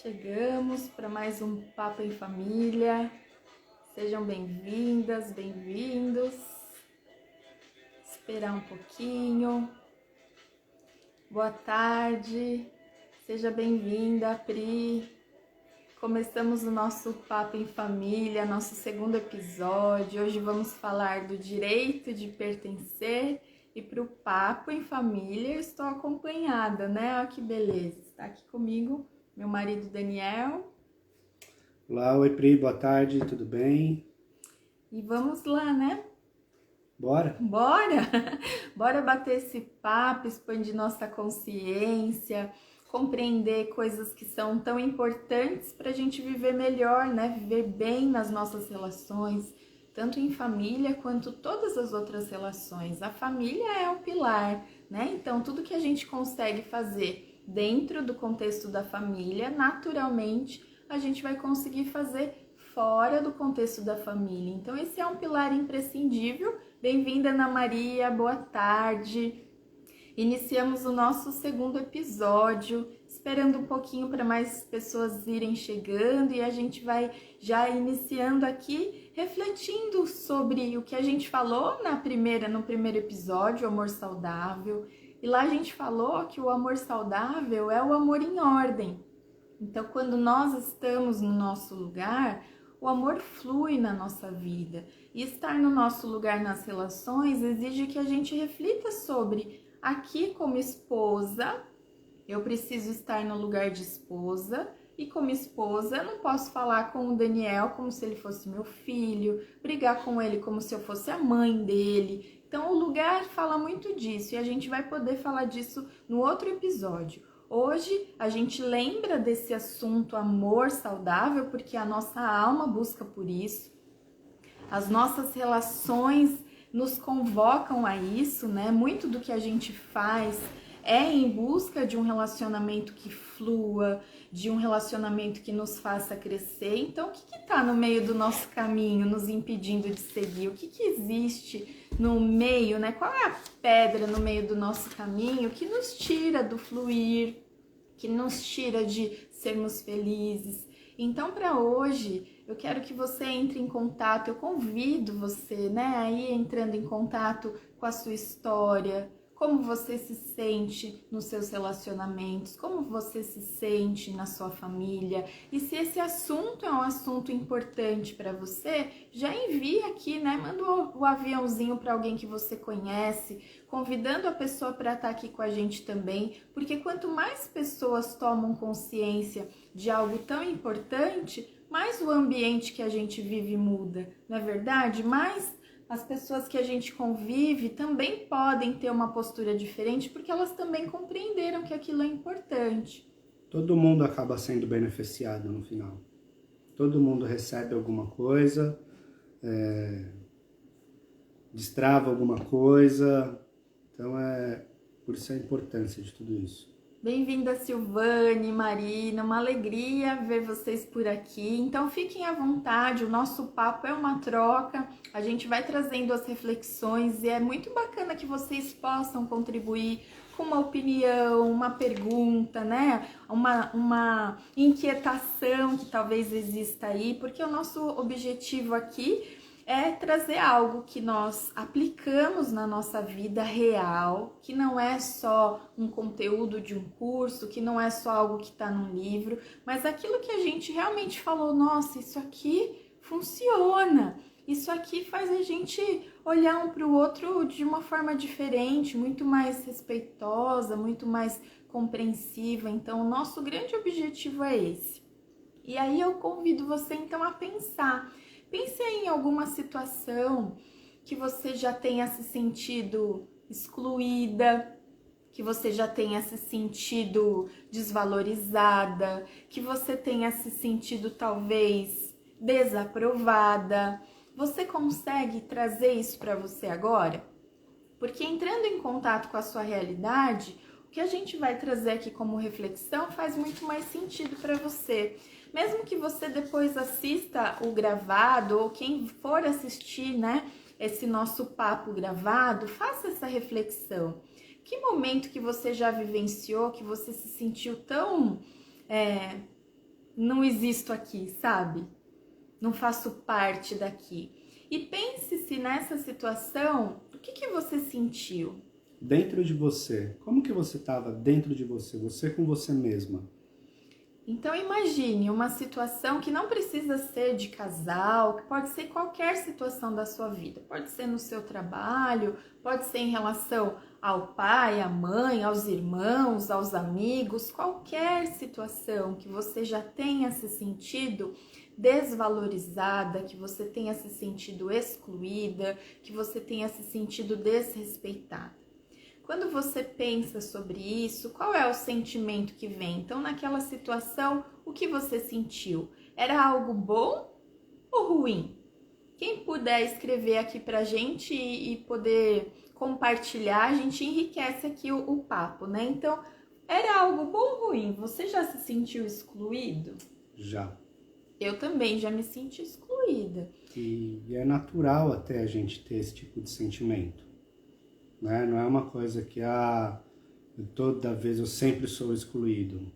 Chegamos para mais um Papo em Família. Sejam bem-vindas, bem-vindos. Esperar um pouquinho. Boa tarde. Seja bem-vinda, Pri. Começamos o nosso Papo em Família, nosso segundo episódio. Hoje vamos falar do direito de pertencer e para o Papo em Família eu estou acompanhada, né? Olha que beleza. Está aqui comigo meu marido Daniel. Olá, oi Pri, boa tarde, tudo bem? E vamos lá, né? Bora? Bora! Bora bater esse papo, expandir nossa consciência, compreender coisas que são tão importantes para a gente viver melhor, né? Viver bem nas nossas relações, tanto em família quanto todas as outras relações. A família é um pilar, né? Então, tudo que a gente consegue fazer dentro do contexto da família, naturalmente, a gente vai conseguir fazer fora do contexto da família. Então, esse é um pilar imprescindível. Bem-vinda, Ana Maria, boa tarde. Iniciamos o nosso segundo episódio, esperando um pouquinho para mais pessoas irem chegando e a gente vai já iniciando aqui, refletindo sobre o que a gente falou no primeiro episódio, o amor saudável. E lá a gente falou que o amor saudável é o amor em ordem. Então, quando nós estamos no nosso lugar, o amor flui na nossa vida. E estar no nosso lugar nas relações exige que a gente reflita sobre: aqui como esposa, eu preciso estar no lugar de esposa, e como esposa eu não posso falar com o Daniel como se ele fosse meu filho, brigar com ele como se eu fosse a mãe dele. Então o lugar fala muito disso e a gente vai poder falar disso no outro episódio. Hoje a gente lembra desse assunto amor saudável porque a nossa alma busca por isso. As nossas relações nos convocam a isso, né? Muito do que a gente faz é em busca de um relacionamento que flua, de um relacionamento que nos faça crescer. Então, o que está no meio do nosso caminho, nos impedindo de seguir? O que existe no meio, né? Qual é a pedra no meio do nosso caminho que nos tira do fluir, que nos tira de sermos felizes? Então, para hoje, eu quero que você entre em contato, eu convido você, né, aí entrando em contato com a sua história, como você se sente nos seus relacionamentos, como você se sente na sua família. E se esse assunto é um assunto importante para você, já envia aqui, né, manda o aviãozinho para alguém que você conhece, convidando a pessoa para estar aqui com a gente também, porque quanto mais pessoas tomam consciência de algo tão importante, mais o ambiente que a gente vive muda, não é verdade? Mais as pessoas que a gente convive também podem ter uma postura diferente, porque elas também compreenderam que aquilo é importante. Todo mundo acaba sendo beneficiado no final. Todo mundo recebe alguma coisa, destrava alguma coisa. Então, por isso a importância de tudo isso. Bem-vinda, Silvane, Marina, uma alegria ver vocês por aqui. Então fiquem à vontade, o nosso papo é uma troca, a gente vai trazendo as reflexões e é muito bacana que vocês possam contribuir com uma opinião, uma pergunta, né? Uma inquietação que talvez exista aí, porque o nosso objetivo aqui é trazer algo que nós aplicamos na nossa vida real, que não é só um conteúdo de um curso, que não é só algo que está num livro, mas aquilo que a gente realmente falou: nossa, isso aqui funciona, isso aqui faz a gente olhar um para o outro de uma forma diferente, muito mais respeitosa, muito mais compreensiva. Então, o nosso grande objetivo é esse. E aí eu convido você então a pensar. Pense em alguma situação que você já tenha se sentido excluída, que você já tenha se sentido desvalorizada, que você tenha se sentido talvez desaprovada. Você consegue trazer isso para você agora? Porque entrando em contato com a sua realidade, o que a gente vai trazer aqui como reflexão faz muito mais sentido para você. Mesmo que você depois assista o gravado, ou quem for assistir, né, esse nosso papo gravado, faça essa reflexão. Que momento que você já vivenciou, que você se sentiu tão não existo aqui, sabe? Não faço parte daqui. E pense se nessa situação, o que você sentiu? Dentro de você, como que você estava dentro de você com você mesma? Então imagine uma situação que não precisa ser de casal, que pode ser qualquer situação da sua vida. Pode ser no seu trabalho, pode ser em relação ao pai, à mãe, aos irmãos, aos amigos, qualquer situação que você já tenha se sentido desvalorizada, que você tenha se sentido excluída, que você tenha se sentido desrespeitada. Quando você pensa sobre isso, qual é o sentimento que vem? Então, naquela situação, o que você sentiu? Era algo bom ou ruim? Quem puder escrever aqui pra gente e poder compartilhar, a gente enriquece aqui o papo, né? Então, era algo bom ou ruim? Você já se sentiu excluído? Já. Eu também já me senti excluída. E é natural até a gente ter esse tipo de sentimento. Né? Não é uma coisa que toda vez eu sempre sou excluído.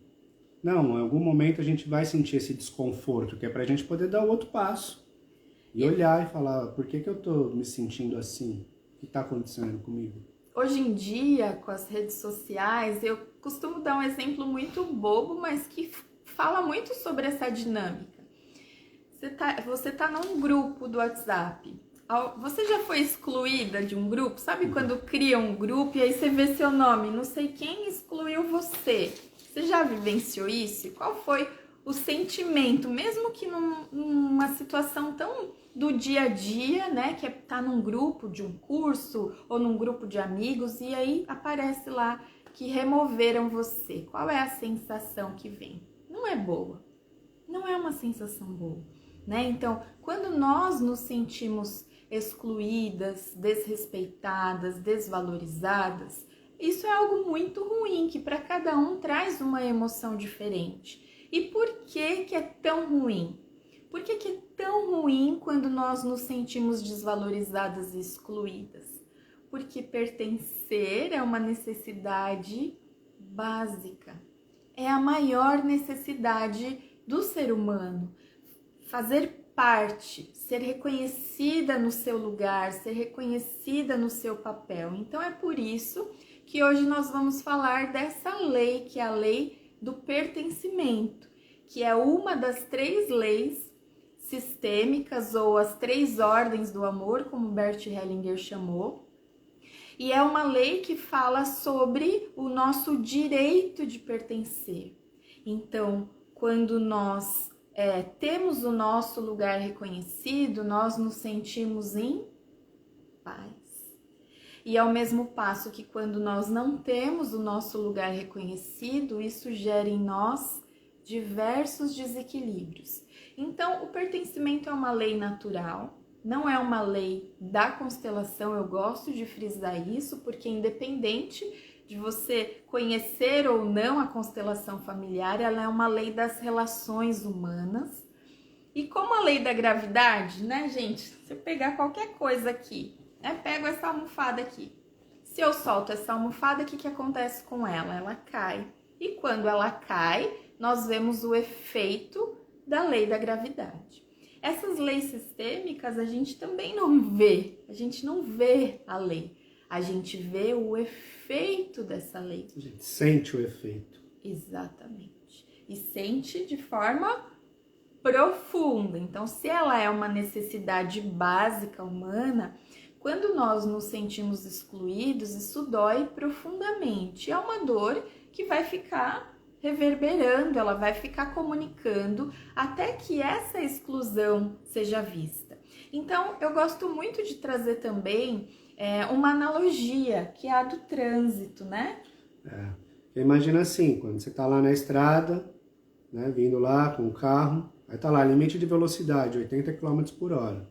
Não, em algum momento a gente vai sentir esse desconforto, que é pra gente poder dar o outro passo. E olhar e falar, por que eu tô me sentindo assim? O que tá acontecendo comigo? Hoje em dia, com as redes sociais, eu costumo dar um exemplo muito bobo, mas que fala muito sobre essa dinâmica. Você tá num grupo do WhatsApp. Você já foi excluída de um grupo? Sabe quando cria um grupo e aí você vê seu nome? Não sei quem excluiu você. Você já vivenciou isso? E qual foi o sentimento? Mesmo que numa situação tão do dia a dia, né? Que é tá num grupo de um curso ou num grupo de amigos e aí aparece lá que removeram você. Qual é a sensação que vem? Não é boa. Não é uma sensação boa, né? Então, quando nós nos sentimos excluídas, desrespeitadas, desvalorizadas, isso é algo muito ruim, que para cada um traz uma emoção diferente. E por que que é tão ruim? Por que que é tão ruim quando nós nos sentimos desvalorizadas e excluídas? Porque pertencer é uma necessidade básica. É a maior necessidade do ser humano. Fazer parte, ser reconhecida no seu lugar, ser reconhecida no seu papel. Então é por isso que hoje nós vamos falar dessa lei, que é a lei do pertencimento, que é uma das 3 leis sistêmicas ou as 3 ordens do amor, como Bert Hellinger chamou. E é uma lei que fala sobre o nosso direito de pertencer. Então, quando nós temos o nosso lugar reconhecido, nós nos sentimos em paz. E ao mesmo passo que quando nós não temos o nosso lugar reconhecido, isso gera em nós diversos desequilíbrios. Então, o pertencimento é uma lei natural, não é uma lei da constelação, eu gosto de frisar isso, porque independente de você conhecer ou não a constelação familiar, ela é uma lei das relações humanas. E como a lei da gravidade, né, gente? Se eu pegar qualquer coisa aqui, né, pego essa almofada aqui. Se eu solto essa almofada, o que acontece com ela? Ela cai. E quando ela cai, nós vemos o efeito da lei da gravidade. Essas leis sistêmicas a gente também não vê. A gente não vê a lei. A gente vê o efeito dessa lei. A gente sente o efeito. Exatamente. E sente de forma profunda. Então, se ela é uma necessidade básica humana, quando nós nos sentimos excluídos, isso dói profundamente. É uma dor que vai ficar reverberando, ela vai ficar comunicando até que essa exclusão seja vista. Então, eu gosto muito de trazer também uma analogia, que é a do trânsito, né? Imagina assim, quando você está lá na estrada, né, vindo lá com o carro, aí tá lá, limite de velocidade, 80 km por hora.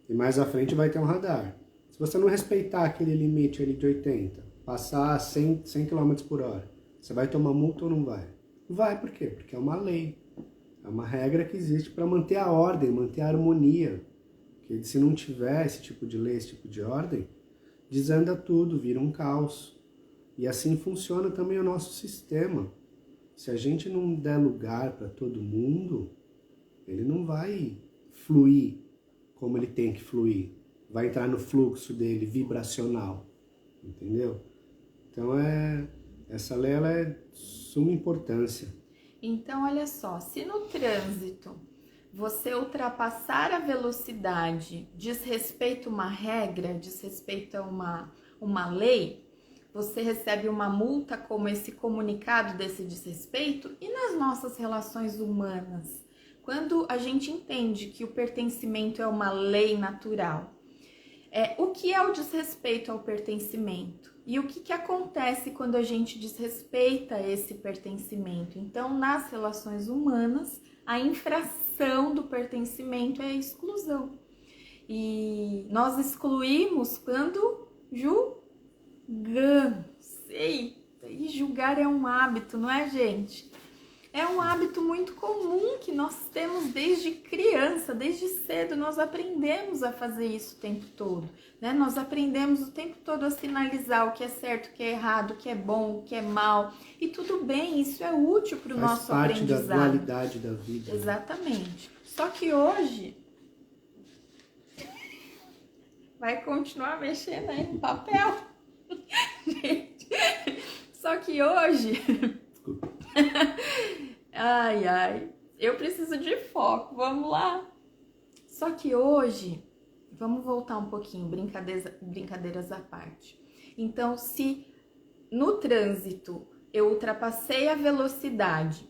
E mais à frente vai ter um radar. Se você não respeitar aquele limite ali de 80, passar 100 km por hora, você vai tomar multa ou não vai? Vai, por quê? Porque é uma lei. É uma regra que existe para manter a ordem, manter a harmonia. Porque se não tiver esse tipo de lei, esse tipo de ordem, desanda tudo, vira um caos. E assim funciona também o nosso sistema. Se a gente não der lugar para todo mundo, ele não vai fluir como ele tem que fluir. Vai entrar no fluxo dele vibracional, entendeu? Então essa lei ela é de suma importância. Então, olha só, se no trânsito você ultrapassar a velocidade diz respeito a uma regra, diz respeito a uma lei, você recebe uma multa como esse comunicado desse desrespeito. E nas nossas relações humanas, quando a gente entende que o pertencimento é uma lei natural, o que é o desrespeito ao pertencimento? E o que acontece quando a gente desrespeita esse pertencimento? Então, nas relações humanas, a infração do pertencimento é a exclusão. E nós excluímos quando julgamos. Eita, e julgar é um hábito, não é, gente? É um hábito muito comum que nós temos desde criança, desde cedo. Nós aprendemos a fazer isso o tempo todo, né? Nós aprendemos o tempo todo a sinalizar o que é certo, o que é errado, o que é bom, o que é mal. E tudo bem, isso é útil para o nosso aprendizado. Faz parte da dualidade da vida. Exatamente. Só que hoje vai continuar mexendo aí no papel. Gente, só que hoje... Desculpa. Ai, eu preciso de foco, vamos lá. Só que hoje, vamos voltar um pouquinho, brincadeiras à parte. Então, se no trânsito eu ultrapassei a velocidade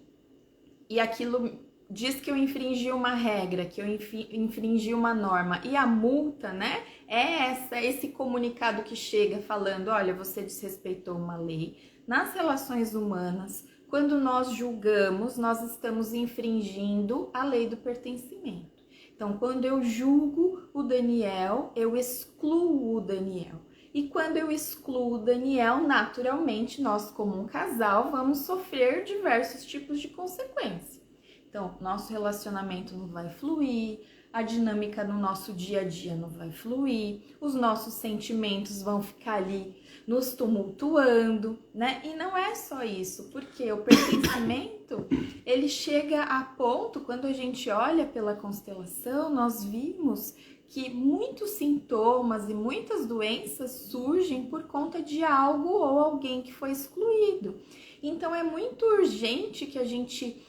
e aquilo diz que eu infringi uma regra, que eu infringi uma norma, e a multa, né, é esse comunicado que chega falando, olha, você desrespeitou uma lei. Nas relações humanas, quando nós julgamos, nós estamos infringindo a lei do pertencimento. Então, quando eu julgo o Daniel, eu excluo o Daniel. E quando eu excluo o Daniel, naturalmente, nós como um casal vamos sofrer diversos tipos de consequências. Então, nosso relacionamento não vai fluir, a dinâmica no nosso dia a dia não vai fluir, os nossos sentimentos vão ficar ali nos tumultuando, né? E não é só isso, porque o pertencimento, ele chega a ponto, quando a gente olha pela constelação, nós vimos que muitos sintomas e muitas doenças surgem por conta de algo ou alguém que foi excluído. Então, é muito urgente que a gente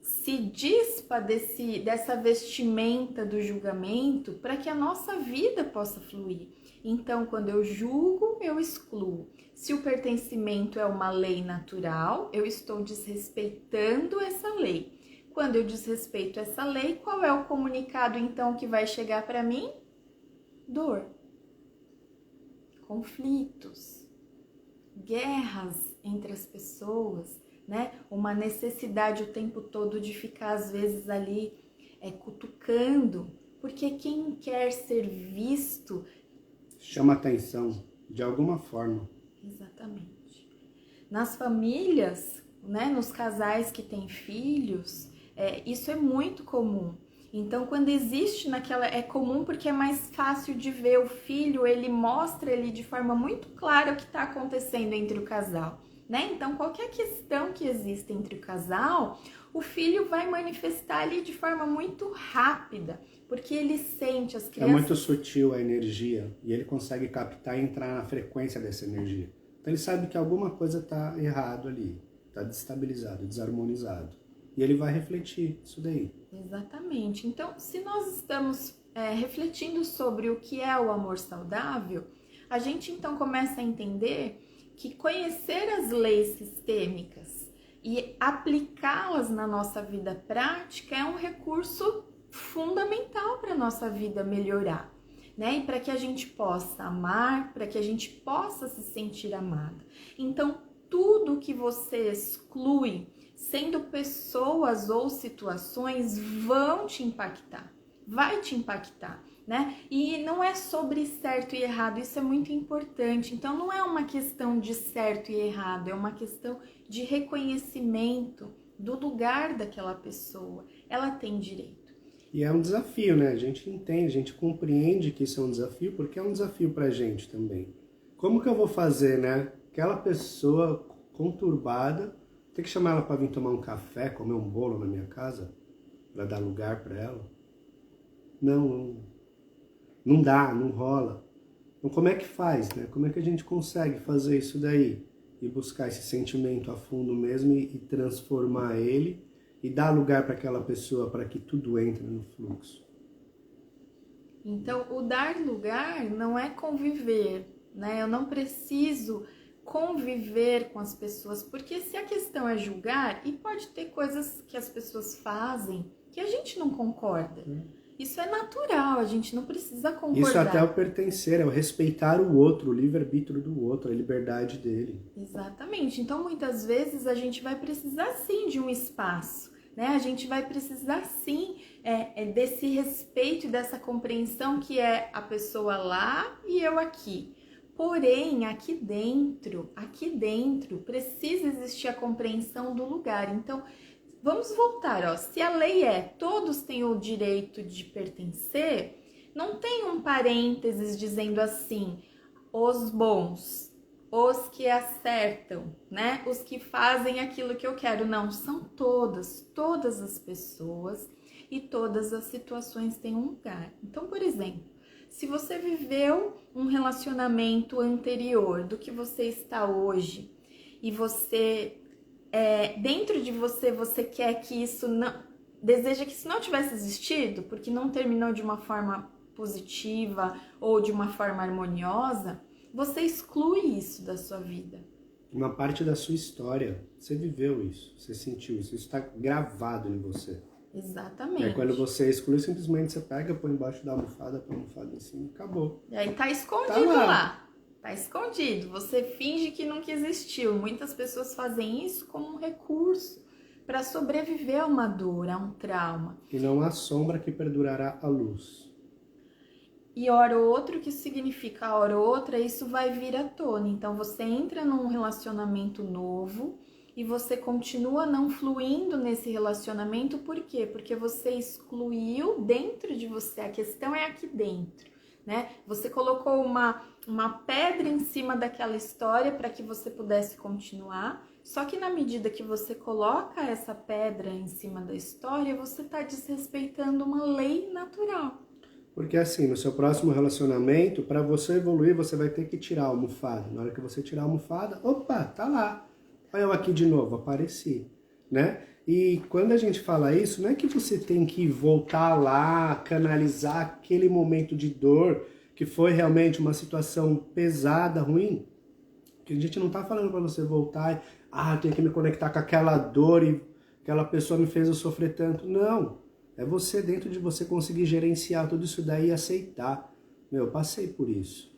se dispa dessa vestimenta do julgamento para que a nossa vida possa fluir. Então, quando eu julgo, eu excluo. Se o pertencimento é uma lei natural, eu estou desrespeitando essa lei. Quando eu desrespeito essa lei, qual é o comunicado então que vai chegar para mim? Dor, conflitos, guerras entre as pessoas, né? Uma necessidade o tempo todo de ficar às vezes ali cutucando, porque quem quer ser visto chama atenção de alguma forma. Exatamente. Nas famílias, né, nos casais que têm filhos, isso é muito comum. Então, quando existe é comum porque é mais fácil de ver o filho, ele mostra ali de forma muito clara o que está acontecendo entre o casal, né? Então, qualquer questão que exista entre o casal, o filho vai manifestar ali de forma muito rápida, porque ele sente as crianças... É muito sutil a energia e ele consegue captar e entrar na frequência dessa energia. Então ele sabe que alguma coisa está errado ali, está destabilizado, desarmonizado. E ele vai refletir isso daí. Exatamente. Então, se nós estamos refletindo sobre o que é o amor saudável, a gente então começa a entender que conhecer as leis sistêmicas e aplicá-las na nossa vida prática é um recurso fundamental para a nossa vida melhorar, né? E para que a gente possa amar, para que a gente possa se sentir amada. Então, tudo que você exclui, sendo pessoas ou situações, vão te impactar, vai te impactar, né? E não é sobre certo e errado, isso é muito importante. Então, não é uma questão de certo e errado, é uma questão de reconhecimento do lugar daquela pessoa. Ela tem direito. E é um desafio, né? A gente entende, a gente compreende que isso é um desafio, porque é um desafio pra gente também. Como que eu vou fazer, né? Aquela pessoa conturbada Tem que chamar ela para vir tomar um café, comer um bolo na minha casa, para dar lugar para ela? Não dá, não rola. Então como é que faz, né? Como é que a gente consegue fazer isso daí? E buscar esse sentimento a fundo mesmo e transformar ele e dar lugar para aquela pessoa para que tudo entre no fluxo. Então, o dar lugar não é conviver, né? Eu não preciso conviver com as pessoas, porque se a questão é julgar, e pode ter coisas que as pessoas fazem que a gente não concorda. Isso é natural, a gente não precisa concordar. Isso até é o pertencer, é o respeitar o outro, o livre-arbítrio do outro, a liberdade dele. Exatamente. Então, muitas vezes a gente vai precisar sim de um espaço, né? A gente vai precisar sim desse respeito e dessa compreensão que é a pessoa lá e eu aqui. Porém, aqui dentro, precisa existir a compreensão do lugar. Então, vamos voltar, ó. Se a lei é todos têm o direito de pertencer, não tem um parênteses dizendo assim, os bons, os que acertam, né? Os que fazem aquilo que eu quero. Não, são todas as pessoas e todas as situações têm um lugar. Então, por exemplo, se você viveu um relacionamento anterior do que você está hoje e você, dentro de você quer que isso não, deseja que isso não tivesse existido, porque não terminou de uma forma positiva ou de uma forma harmoniosa, você exclui isso da sua vida. Uma parte da sua história, você viveu isso, você sentiu isso está gravado em você. Exatamente. E aí, quando você exclui, simplesmente você pega, põe embaixo da almofada, põe a almofada em cima, acabou. E aí tá escondido lá. Tá escondido. Você finge que nunca existiu. Muitas pessoas fazem isso como um recurso para sobreviver a uma dor, a um trauma. E não há sombra que perdurará a luz. E hora ou outra, o que significa hora ou outra, isso vai vir à tona. Então você entra num relacionamento novo e você continua não fluindo nesse relacionamento, por quê? Porque você excluiu dentro de você, a questão é aqui dentro, né? Você colocou uma pedra em cima daquela história para que você pudesse continuar, só que na medida que você coloca essa pedra em cima da história, você está desrespeitando uma lei natural. Porque assim, no seu próximo relacionamento, para você evoluir, você vai ter que tirar a almofada. Na hora que você tirar a almofada, opa, tá lá. Olha eu aqui de novo, apareci, né? E quando a gente fala isso, não é que você tem que voltar lá, canalizar aquele momento de dor, que foi realmente uma situação pesada, ruim. Que a gente não tá falando para você voltar e, eu tenho que me conectar com aquela dor e aquela pessoa me fez eu sofrer tanto. Não, é você dentro de você conseguir gerenciar tudo isso daí e aceitar. Eu passei por isso.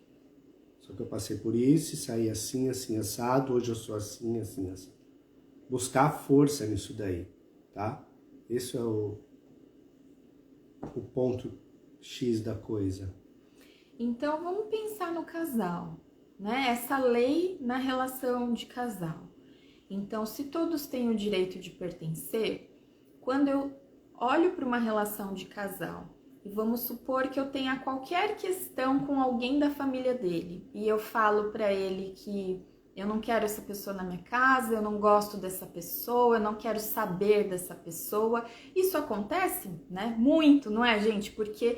Só que eu passei por isso e saí assim, assim, assado. Hoje eu sou assim, assim, assim. Buscar força nisso daí, tá? Esse é o ponto X da coisa. Então, vamos pensar no casal, né? Essa lei na relação de casal. Então, se todos têm o direito de pertencer, quando eu olho para uma relação de casal, e vamos supor que eu tenha qualquer questão com alguém da família dele, e eu falo para ele que eu não quero essa pessoa na minha casa, eu não gosto dessa pessoa, eu não quero saber dessa pessoa. Isso acontece, né? Muito, não é, gente? Porque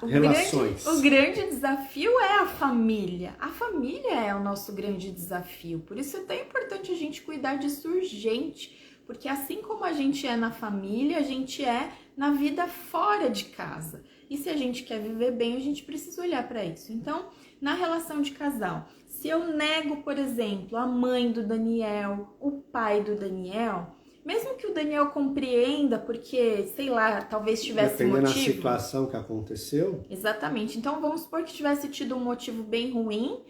o grande desafio é a família. A família é o nosso grande desafio. Por isso é tão importante a gente cuidar disso urgente. Porque assim como a gente é na família, a gente é na vida fora de casa. E se a gente quer viver bem, a gente precisa olhar para isso. Então, na relação de casal, se eu nego, por exemplo, a mãe do Daniel, o pai do Daniel, mesmo que o Daniel compreenda, porque, sei lá, talvez tivesse motivo... Dependendo da situação que aconteceu... Exatamente. Então, vamos supor que tivesse tido um motivo bem ruim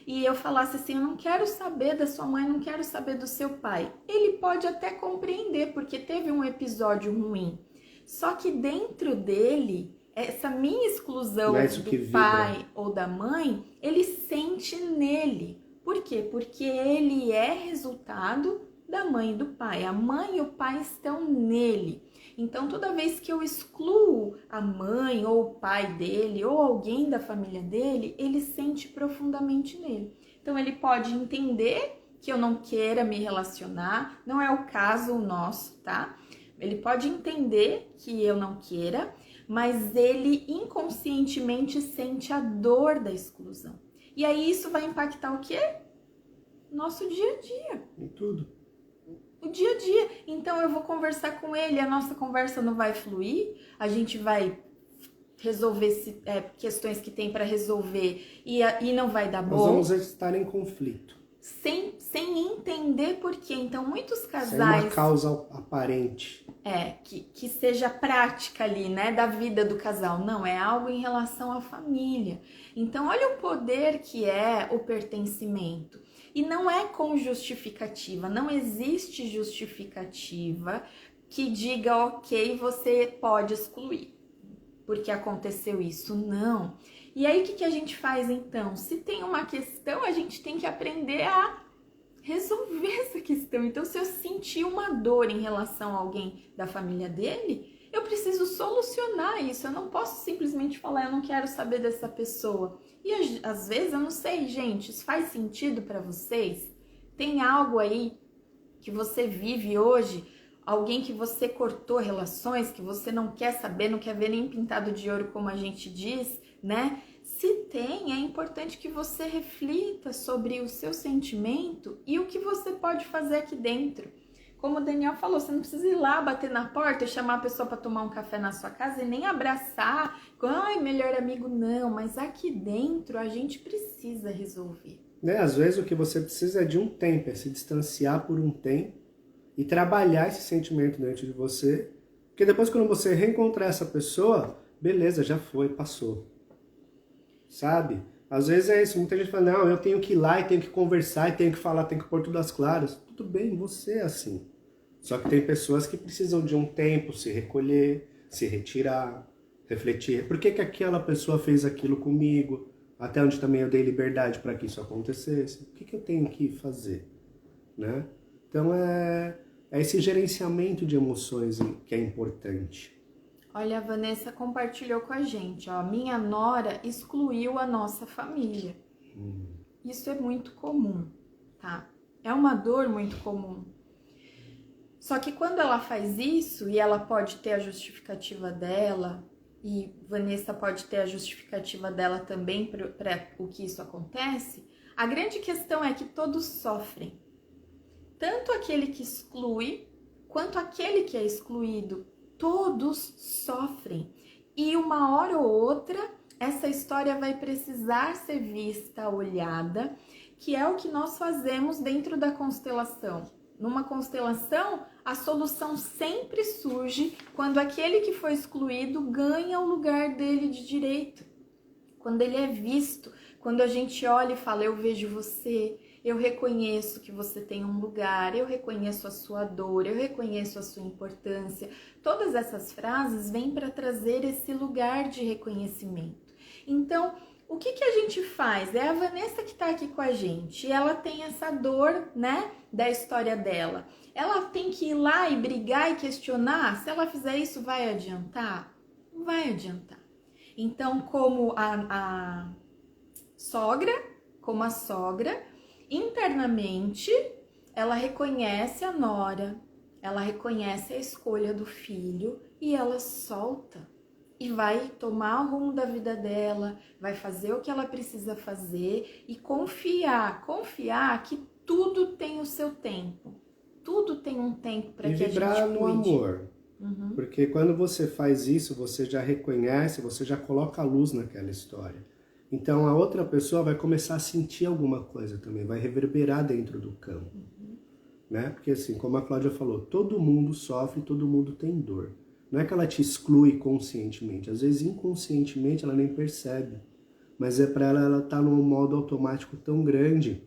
e eu falasse assim, eu não quero saber da sua mãe, não quero saber do seu pai. Ele pode até compreender, porque teve um episódio ruim. Só que dentro dele, essa minha exclusão do pai ou da mãe, ele sente nele. Por quê? Porque ele é resultado da mãe e do pai. A mãe e o pai estão nele. Então, toda vez que eu excluo a mãe ou o pai dele ou alguém da família dele, ele sente profundamente nele. Então, ele pode entender que eu não queira me relacionar, não é o caso nosso, tá? Ele pode entender que eu não queira, mas ele inconscientemente sente a dor da exclusão. E aí isso vai impactar o quê? Nosso dia a dia. Em tudo. O dia a dia. Então eu vou conversar com ele, a nossa conversa não vai fluir, a gente vai resolver questões que tem para resolver e não vai dar bom. Nós vamos estar em conflito. Sem entender por quê. Então, muitos casais... Sem uma causa aparente. Que seja prática ali, né, da vida do casal. Não, é algo em relação à família. Então, olha o poder que é o pertencimento. E não é com justificativa, não existe justificativa que diga, ok, você pode excluir, porque aconteceu isso. Não. E aí, o que a gente faz então? Se tem uma questão, a gente tem que aprender a resolver essa questão. Então, se eu sentir uma dor em relação a alguém da família dele, eu preciso solucionar isso. Eu não posso simplesmente falar, eu não quero saber dessa pessoa. E às vezes, eu não sei, gente, isso faz sentido para vocês? Tem algo aí que você vive hoje, alguém que você cortou relações, que você não quer saber, não quer ver nem pintado de ouro, como a gente diz, né? Se tem, é importante que você reflita sobre o seu sentimento e o que você pode fazer aqui dentro. Como o Daniel falou, você não precisa ir lá bater na porta e chamar a pessoa para tomar um café na sua casa e nem abraçar, ai, melhor amigo, não. Mas aqui dentro a gente precisa resolver. Às vezes o que você precisa é de um tempo, é se distanciar por um tempo e trabalhar esse sentimento dentro de você. Porque depois, quando você reencontrar essa pessoa, beleza, já foi, passou. Sabe? Às vezes é isso, muita gente fala, não, eu tenho que ir lá e tenho que conversar e tenho que falar, tenho que pôr tudo às claras. Tudo bem, você é assim. Só que tem pessoas que precisam de um tempo, se recolher, se retirar, refletir. Por que aquela pessoa fez aquilo comigo? Até onde também eu dei liberdade para que isso acontecesse? O que eu tenho que fazer? Né? Então é esse gerenciamento de emoções que é importante. Olha, a Vanessa compartilhou com a gente, ó, minha nora excluiu a nossa família. Isso é muito comum, tá? É uma dor muito comum. Só que quando ela faz isso, e ela pode ter a justificativa dela, e Vanessa pode ter a justificativa dela também para o que isso acontece, a grande questão é que todos sofrem. Tanto aquele que exclui, quanto aquele que é excluído. Todos sofrem. E uma hora ou outra, essa história vai precisar ser vista, olhada, que é o que nós fazemos dentro da constelação. Numa constelação, a solução sempre surge quando aquele que foi excluído ganha o lugar dele de direito. Quando ele é visto, quando a gente olha e fala, eu vejo você, eu reconheço que você tem um lugar, eu reconheço a sua dor, eu reconheço a sua importância. Todas essas frases vêm para trazer esse lugar de reconhecimento. Então, o que a gente faz? É a Vanessa que está aqui com a gente, e ela tem essa dor, né, da história dela. Ela tem que ir lá e brigar e questionar, se ela fizer isso, vai adiantar? Não vai adiantar. Então, como a sogra, internamente, ela reconhece a nora, ela reconhece a escolha do filho e ela solta. E vai tomar o rumo da vida dela, vai fazer o que ela precisa fazer e confiar que tudo tem o seu tempo. Tudo tem um tempo para que a gente cuide. E vibrar no amor. Porque quando você faz isso, você já reconhece, você já coloca a luz naquela história. Então a outra pessoa vai começar a sentir alguma coisa também, vai reverberar dentro do campo. Né? Porque assim, como a Cláudia falou, todo mundo sofre, todo mundo tem dor. Não é que ela te exclui conscientemente, às vezes inconscientemente ela nem percebe. Mas é para ela tá num modo automático tão grande,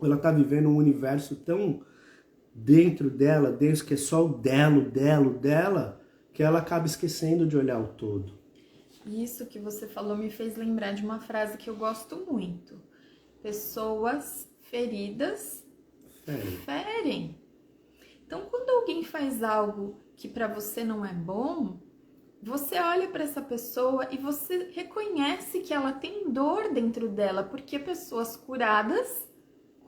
ela tá vivendo um universo tão dentro dela, desde que é só o dela, que ela acaba esquecendo de olhar o todo. Isso que você falou me fez lembrar de uma frase que eu gosto muito. Pessoas feridas ferem. Então, quando alguém faz algo que para você não é bom, você olha para essa pessoa e você reconhece que ela tem dor dentro dela, porque pessoas curadas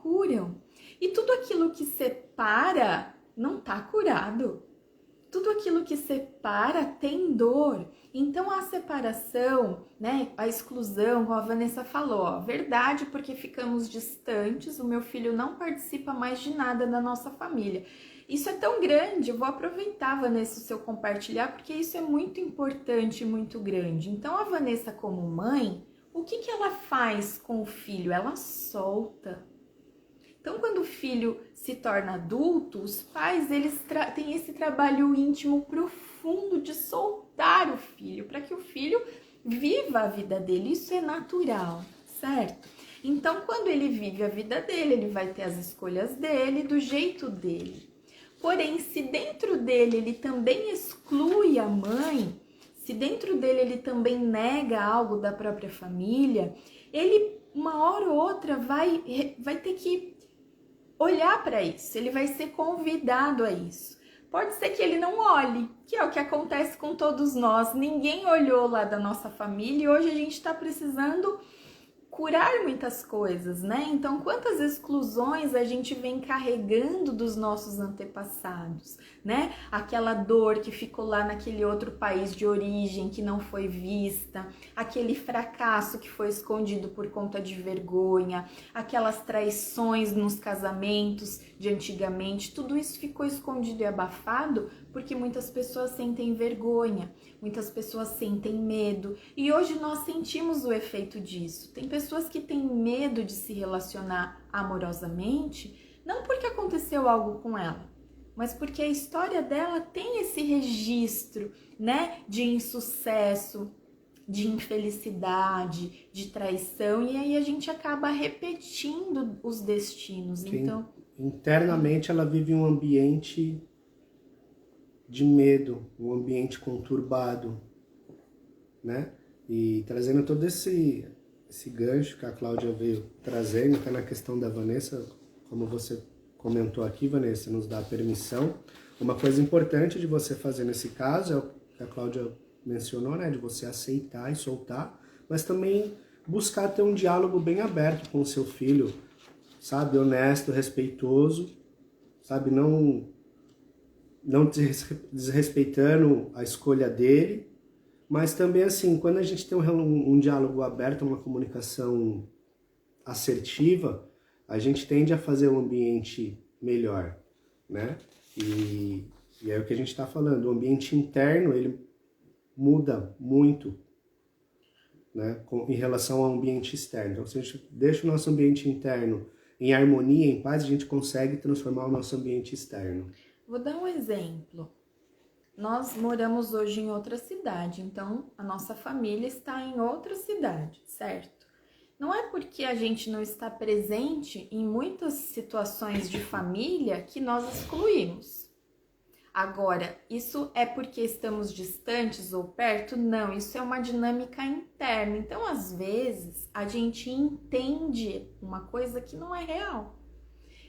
curam. E tudo aquilo que separa não está curado. Tudo aquilo que separa tem dor. Então a separação, né, a exclusão, como a Vanessa falou, ó, verdade, porque ficamos distantes, o meu filho não participa mais de nada da nossa família. Isso é tão grande, eu vou aproveitar, Vanessa, o seu compartilhar, porque isso é muito importante e muito grande. Então a Vanessa, como mãe, o que ela faz com o filho? Ela solta. Então, quando o filho se torna adulto, os pais eles têm esse trabalho íntimo profundo de soltar o filho, para que o filho viva a vida dele. Isso é natural, certo? Então, quando ele vive a vida dele, ele vai ter as escolhas dele, do jeito dele. Porém, se dentro dele ele também exclui a mãe, se dentro dele ele também nega algo da própria família, ele, uma hora ou outra, vai ter que olhar para isso, ele vai ser convidado a isso. Pode ser que ele não olhe, que é o que acontece com todos nós. Ninguém olhou lá da nossa família e hoje a gente está precisando curar muitas coisas, né? Então, quantas exclusões a gente vem carregando dos nossos antepassados, né? Aquela dor que ficou lá naquele outro país de origem que não foi vista, aquele fracasso que foi escondido por conta de vergonha, aquelas traições nos casamentos de antigamente, tudo isso ficou escondido e abafado porque muitas pessoas sentem vergonha, muitas pessoas sentem medo e hoje nós sentimos o efeito disso. Tem pessoas que têm medo de se relacionar amorosamente, não porque aconteceu algo com ela, mas porque a história dela tem esse registro, né, de insucesso, de infelicidade, de traição, e aí a gente acaba repetindo os destinos. Então, internamente ela vive um ambiente de medo, um ambiente conturbado, né? E trazendo todo esse gancho que a Cláudia veio trazendo, até na questão da Vanessa, como você comentou aqui, Vanessa, nos dá permissão. Uma coisa importante de você fazer nesse caso é o que a Cláudia mencionou, né? De você aceitar e soltar, mas também buscar ter um diálogo bem aberto com o seu filho, sabe? Honesto, respeitoso, sabe? Não desrespeitando a escolha dele, mas também assim, quando a gente tem um diálogo aberto, uma comunicação assertiva, a gente tende a fazer um ambiente melhor, né? E é o que a gente está falando, o ambiente interno, ele muda muito, né, em relação ao ambiente externo. Então, se a gente deixa o nosso ambiente interno em harmonia, em paz, a gente consegue transformar o nosso ambiente externo. Vou dar um exemplo. Nós moramos hoje em outra cidade, então a nossa família está em outra cidade, certo? Não é porque a gente não está presente em muitas situações de família que nós excluímos. Agora, isso é porque estamos distantes ou perto? Não, isso é uma dinâmica interna. Então, às vezes, a gente entende uma coisa que não é real.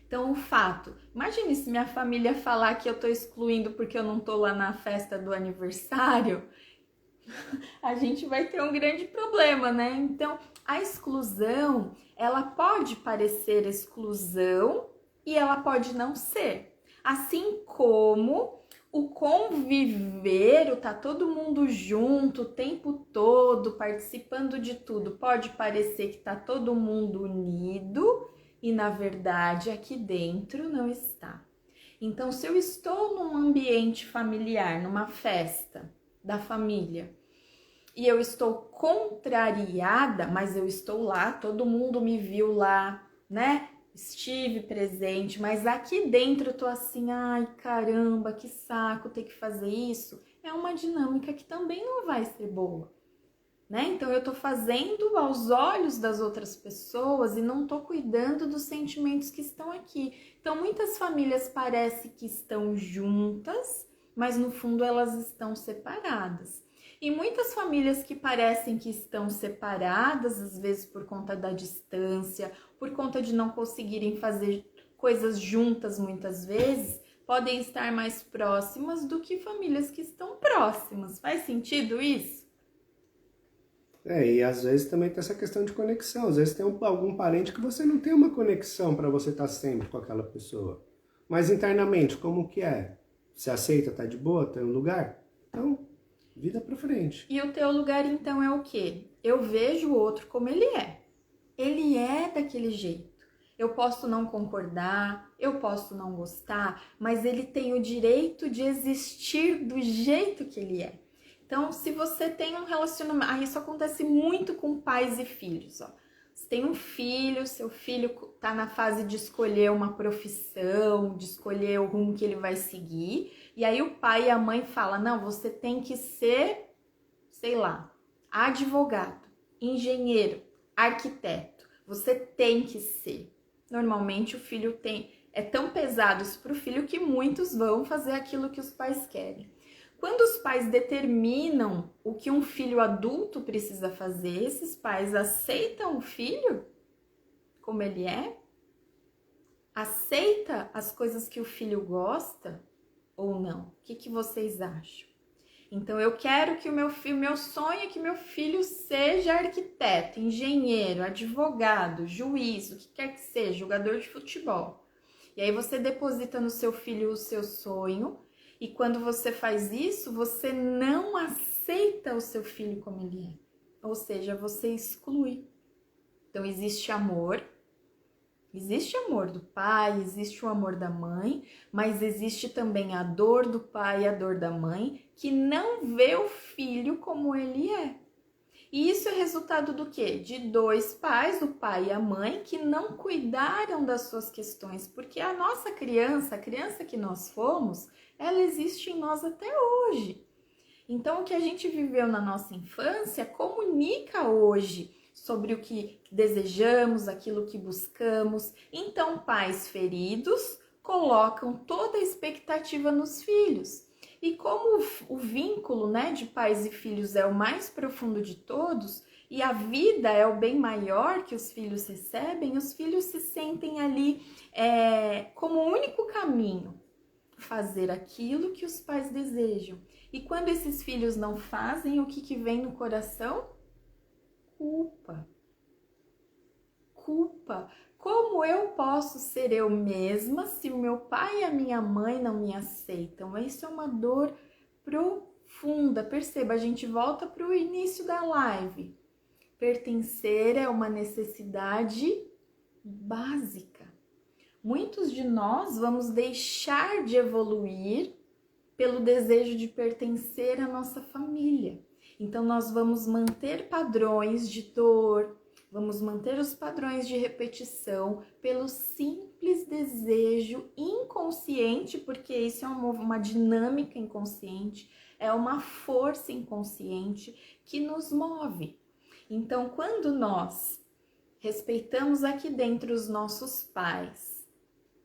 Então, o fato, imagine se minha família falar que eu tô excluindo porque eu não tô lá na festa do aniversário, a gente vai ter um grande problema, né? Então, a exclusão, ela pode parecer exclusão e ela pode não ser. Assim como o conviver, o tá todo mundo junto o tempo todo, participando de tudo, pode parecer que tá todo mundo unido, e na verdade aqui dentro não está. Então, se eu estou num ambiente familiar, numa festa da família, e eu estou contrariada, mas eu estou lá, todo mundo me viu lá, né? Estive presente, mas aqui dentro eu tô assim, ai caramba, que saco ter que fazer isso. É uma dinâmica que também não vai ser boa. Né? Então eu tô fazendo aos olhos das outras pessoas e não tô cuidando dos sentimentos que estão aqui. Então muitas famílias parecem que estão juntas, mas no fundo elas estão separadas. E muitas famílias que parecem que estão separadas, às vezes por conta da distância, por conta de não conseguirem fazer coisas juntas muitas vezes, podem estar mais próximas do que famílias que estão próximas. Faz sentido isso? E às vezes também tem essa questão de conexão. Às vezes tem algum parente que você não tem uma conexão para você estar sempre com aquela pessoa. Mas internamente, como que é? Você aceita, tá de boa, tá no lugar? Então, vida pra frente. E o teu lugar, então, é o quê? Eu vejo o outro como ele é. Ele é daquele jeito. Eu posso não concordar, eu posso não gostar, mas ele tem o direito de existir do jeito que ele é. Então, se você tem um relacionamento... isso acontece muito com pais e filhos, ó. Você tem um filho, seu filho tá na fase de escolher uma profissão, de escolher o rumo que ele vai seguir, e aí o pai e a mãe falam, não, você tem que ser, sei lá, advogado, engenheiro, arquiteto, você tem que ser. Normalmente o filho é tão pesado isso para o filho que muitos vão fazer aquilo que os pais querem. Quando os pais determinam o que um filho adulto precisa fazer, esses pais aceitam o filho como ele é? Aceita as coisas que o filho gosta ou não? O que vocês acham? Então eu quero que meu sonho é que meu filho seja arquiteto, engenheiro, advogado, juiz, o que quer que seja, jogador de futebol. E aí você deposita no seu filho o seu sonho, e quando você faz isso, você não aceita o seu filho como ele é. Ou seja, você exclui. Então existe amor do pai, existe o amor da mãe, mas existe também a dor do pai e a dor da mãe, que não vê o filho como ele é. E isso é resultado do quê? De dois pais, o pai e a mãe, que não cuidaram das suas questões, porque a nossa criança, a criança que nós fomos, ela existe em nós até hoje. Então, o que a gente viveu na nossa infância comunica hoje sobre o que desejamos, aquilo que buscamos. Então, pais feridos colocam toda a expectativa nos filhos. E como o vínculo, né, de pais e filhos é o mais profundo de todos, e a vida é o bem maior que os filhos recebem, os filhos se sentem ali como o único caminho, fazer aquilo que os pais desejam. E quando esses filhos não fazem, o que vem no coração? Culpa. Culpa. Como eu posso ser eu mesma se o meu pai e a minha mãe não me aceitam? Isso é uma dor profunda. Perceba, a gente volta para o início da live. Pertencer é uma necessidade básica. Muitos de nós vamos deixar de evoluir pelo desejo de pertencer à nossa família. Então, nós vamos manter padrões de dor, vamos manter os padrões de repetição pelo simples desejo inconsciente, porque isso é uma dinâmica inconsciente, é uma força inconsciente que nos move. Então, quando nós respeitamos aqui dentro os nossos pais,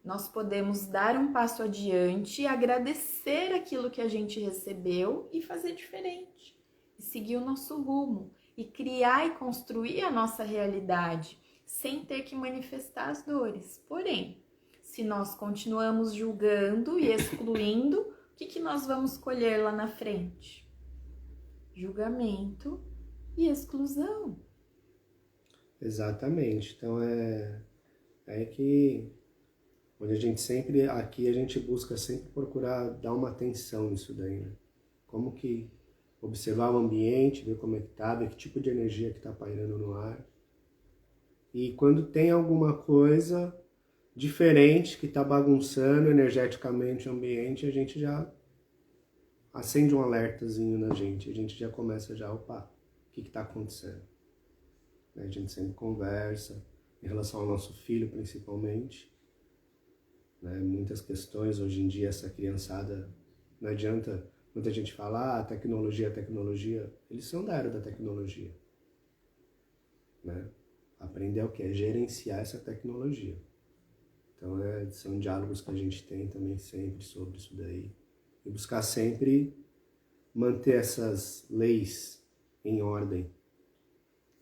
nós podemos dar um passo adiante, agradecer aquilo que a gente recebeu e fazer diferente. E seguir o nosso rumo. E criar e construir a nossa realidade, sem ter que manifestar as dores. Porém, se nós continuamos julgando e excluindo, o que nós vamos colher lá na frente? Julgamento e exclusão. Exatamente. Então é que onde a gente sempre, aqui a gente busca sempre procurar dar uma atenção nisso daí, né? Como que observar o ambiente, ver como é que tá, ver que tipo de energia que tá pairando no ar. E quando tem alguma coisa diferente que tá bagunçando energeticamente o ambiente, a gente já acende um alertazinho na gente, a gente já começa opa, o que tá acontecendo? A gente sempre conversa, em relação ao nosso filho principalmente, né? Muitas questões hoje em dia, essa criançada, não adianta muita gente falar, tecnologia, eles são da era da tecnologia, né? Aprender o que é gerenciar essa tecnologia. Então são diálogos que a gente tem também sempre sobre isso daí, e buscar sempre manter essas leis em ordem.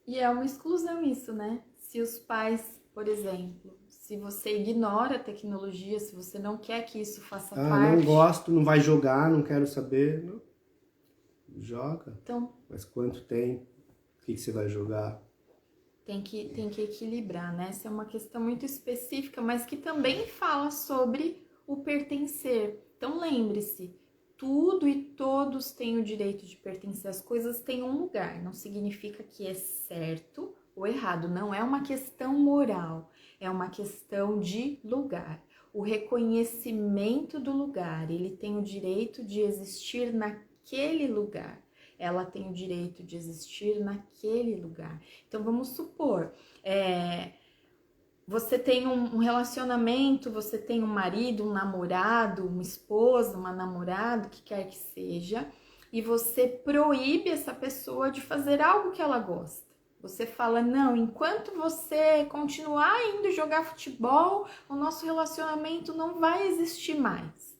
E é uma exclusão isso, né? Se os pais, por exemplo, se você ignora a tecnologia, se você não quer que isso faça parte... não gosto, não vai jogar, não quero saber, não. Joga. Então, Mas quanto tem O que você vai jogar? Tem que equilibrar, né? Essa é uma questão muito específica, mas que também fala sobre o pertencer. Então lembre-se, tudo e todos têm o direito de pertencer. As coisas têm um lugar, não significa que é certo ou errado. Não é uma questão moral, é uma questão de lugar. O reconhecimento do lugar, ele tem o direito de existir naquele lugar. Ela tem o direito de existir naquele lugar. Então, vamos supor, você tem um relacionamento, você tem um marido, um namorado, uma esposa, uma namorada, o que quer que seja, e você proíbe essa pessoa de fazer algo que ela gosta. Você fala, não, enquanto você continuar indo jogar futebol, o nosso relacionamento não vai existir mais.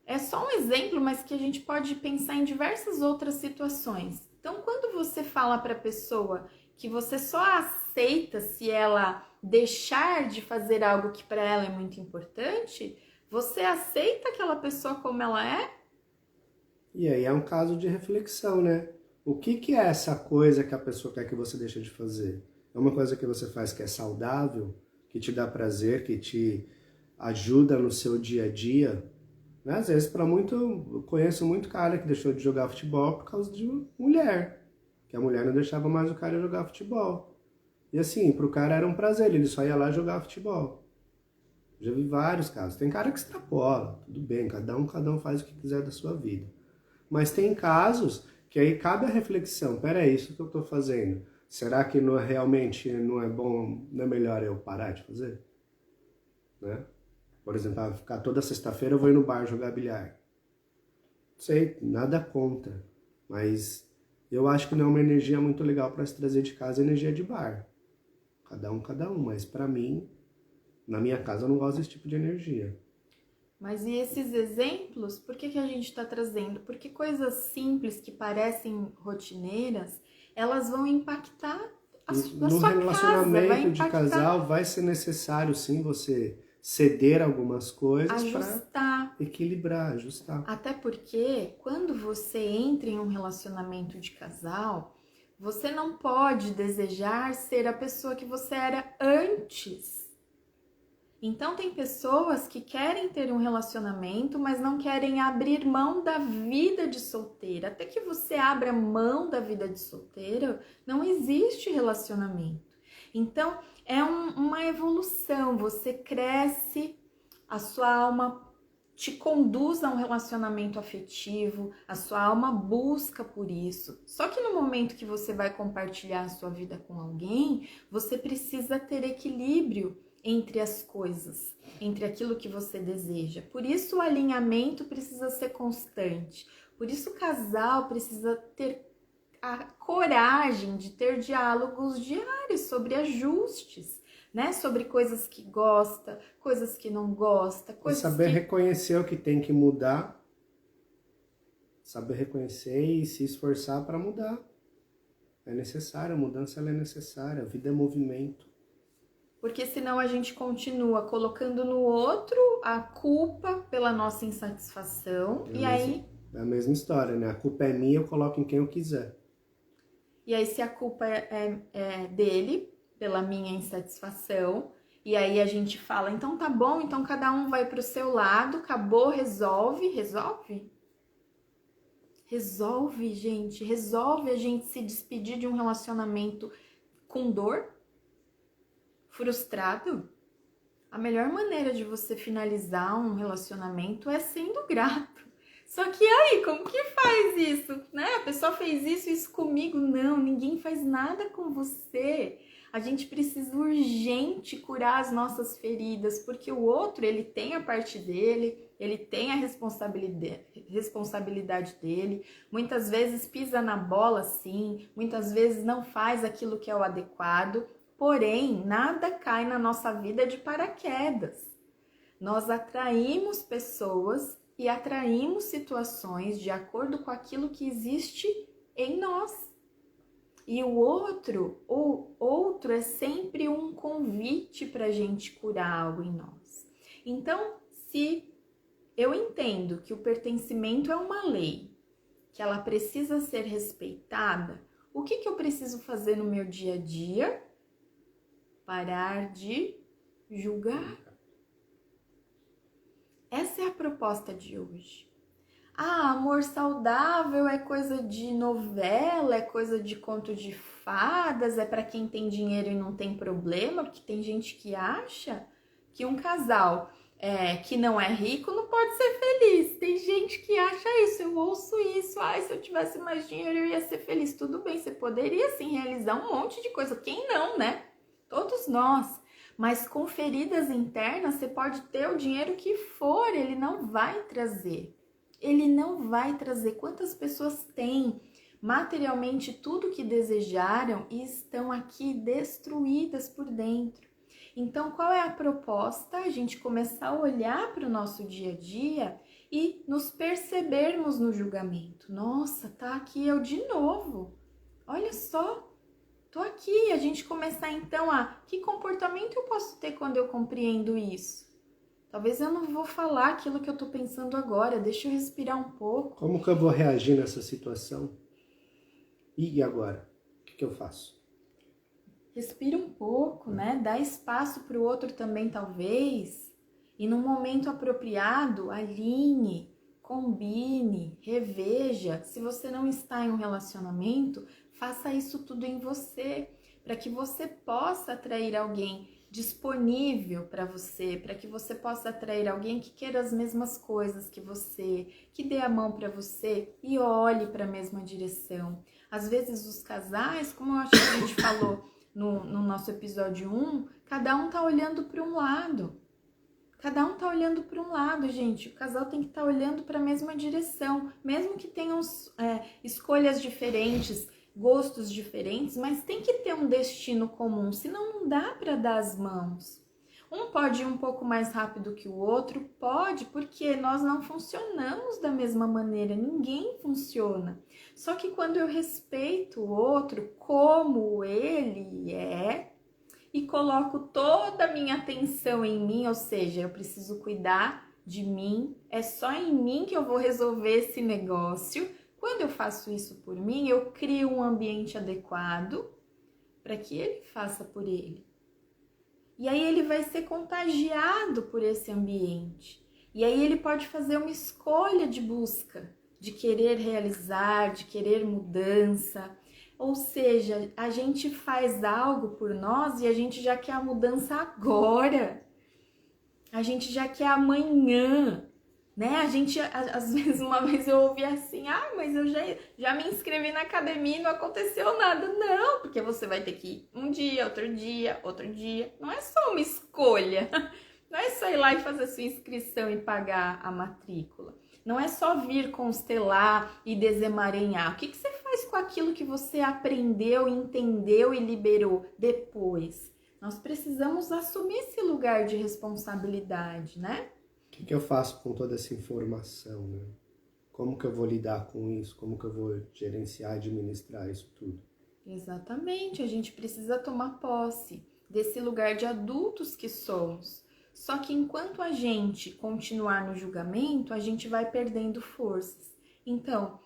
É só um exemplo, mas que a gente pode pensar em diversas outras situações. Então, quando você fala para a pessoa que você só aceita se ela deixar de fazer algo que para ela é muito importante, você aceita aquela pessoa como ela é? E aí é um caso de reflexão, né? O que é essa coisa que a pessoa quer que você deixe de fazer? É uma coisa que você faz que é saudável, que te dá prazer, que te ajuda no seu dia a dia? Né? Às vezes, eu conheço muito cara que deixou de jogar futebol por causa de mulher. Que a mulher não deixava mais o cara jogar futebol. E assim, pro cara era um prazer, ele só ia lá jogar futebol. Já vi vários casos. Tem cara que extrapola, tudo bem, cada um faz o que quiser da sua vida. Mas tem casos que aí cabe a reflexão. Peraí, isso que eu tô fazendo, será que realmente não é bom, não é melhor eu parar de fazer? Né? Por exemplo, ficar toda sexta-feira eu vou ir no bar jogar bilhar. Não sei, nada contra. Mas eu acho que não é uma energia muito legal para se trazer de casa, energia de bar. Cada um. Mas para mim, na minha casa eu não gosto desse tipo de energia. Mas e esses exemplos, por que a gente está trazendo? Porque coisas simples que parecem rotineiras, elas vão impactar a sua No casa, relacionamento de casal vai ser necessário sim você ceder algumas coisas para equilibrar, ajustar. Até porque quando você entra em um relacionamento de casal, você não pode desejar ser a pessoa que você era antes. Então tem pessoas que querem ter um relacionamento, mas não querem abrir mão da vida de solteira. Até que você abra mão da vida de solteira, não existe relacionamento. Então é uma evolução, você cresce, a sua alma te conduz a um relacionamento afetivo, a sua alma busca por isso. Só que no momento que você vai compartilhar a sua vida com alguém, você precisa ter equilíbrio entre as coisas, entre aquilo que você deseja. Por isso o alinhamento precisa ser constante. Por isso o casal precisa ter a coragem de ter diálogos diários sobre ajustes, né? Sobre coisas que gosta, coisas que não gosta, coisas saber reconhecer o que tem que mudar, saber reconhecer e se esforçar para mudar. É necessário, a mudança ela é necessária, a vida é movimento. Porque senão a gente continua colocando no outro a culpa pela nossa insatisfação. É a mesma história, né? A culpa é minha, eu coloco em quem eu quiser. E aí se a culpa é dele, pela minha insatisfação, e aí a gente fala, então tá bom, então cada um vai pro seu lado, acabou, resolve. Resolve, gente, resolve a gente se despedir de um relacionamento com dor, frustrado. A melhor maneira de você finalizar um relacionamento é sendo grato. Só que aí, como que faz isso? Né? A pessoa fez isso comigo. Não, ninguém faz nada com você. A gente precisa urgente curar as nossas feridas, porque o outro, ele tem a parte dele, ele tem a responsabilidade dele. Muitas vezes pisa na bola, sim. Muitas vezes não faz aquilo que é o adequado. Porém, nada cai na nossa vida de paraquedas. Nós atraímos pessoas e atraímos situações de acordo com aquilo que existe em nós. E o outro é sempre um convite para a gente curar algo em nós. Então, se eu entendo que o pertencimento é uma lei, que ela precisa ser respeitada, O que eu preciso fazer no meu dia a dia? Parar de julgar. Essa é a proposta de hoje. Ah, amor saudável é coisa de novela, é coisa de conto de fadas, é para quem tem dinheiro e não tem problema, porque tem gente que acha que um casal que não é rico não pode ser feliz. Tem gente que acha isso, eu ouço isso. Ai, se eu tivesse mais dinheiro eu ia ser feliz. Tudo bem, você poderia sim realizar um monte de coisa. Quem não, né? Todos nós. Mas com feridas internas, você pode ter o dinheiro que for, ele não vai trazer. Ele não vai trazer. Quantas pessoas têm materialmente tudo que desejaram e estão aqui destruídas por dentro? Então, qual é a proposta? A gente começar a olhar para o nosso dia a dia e nos percebermos no julgamento. Nossa, tá aqui eu de novo. Olha só. Tô aqui, a gente começar então que comportamento eu posso ter quando eu compreendo isso? Talvez eu não vou falar aquilo que eu tô pensando agora, deixa eu respirar um pouco. Como que eu vou reagir nessa situação? E agora? O que eu faço? Respira um pouco, né? Dá espaço para o outro também, talvez. E num momento apropriado, alinhe, combine, reveja. Se você não está em um relacionamento, faça isso tudo em você, para que você possa atrair alguém disponível para você, para que você possa atrair alguém que queira as mesmas coisas que você, que dê a mão para você e olhe para a mesma direção. Às vezes os casais, como eu acho que a gente falou no nosso episódio 1, cada um tá olhando para um lado. Cada um tá olhando para um lado, gente. O casal tem que estar olhando para a mesma direção, mesmo que tenham escolhas diferentes, gostos diferentes, mas tem que ter um destino comum, senão não dá para dar as mãos. Um pode ir um pouco mais rápido que o outro? Pode, porque nós não funcionamos da mesma maneira, ninguém funciona. Só que quando eu respeito o outro como ele é e coloco toda a minha atenção em mim, ou seja, eu preciso cuidar de mim, é só em mim que eu vou resolver esse negócio. Quando eu faço isso por mim, eu crio um ambiente adequado para que ele faça por ele. E aí ele vai ser contagiado por esse ambiente. E aí ele pode fazer uma escolha de busca, de querer realizar, de querer mudança. Ou seja, a gente faz algo por nós e a gente já quer a mudança agora. A gente já quer amanhã. Né? A gente, às vezes, uma vez eu ouvi assim, mas eu já me inscrevi na academia e não aconteceu nada. Não, porque você vai ter que ir um dia, outro dia, outro dia. Não é só uma escolha. Não é só ir lá e fazer sua inscrição e pagar a matrícula. Não é só vir constelar e desemaranhar. O que você faz com aquilo que você aprendeu, entendeu e liberou depois? Nós precisamos assumir esse lugar de responsabilidade, né? O que eu faço com toda essa informação, né? Como que eu vou lidar com isso? Como que eu vou gerenciar, administrar isso tudo? Exatamente, a gente precisa tomar posse desse lugar de adultos que somos. Só que enquanto a gente continuar no julgamento, a gente vai perdendo forças. Então,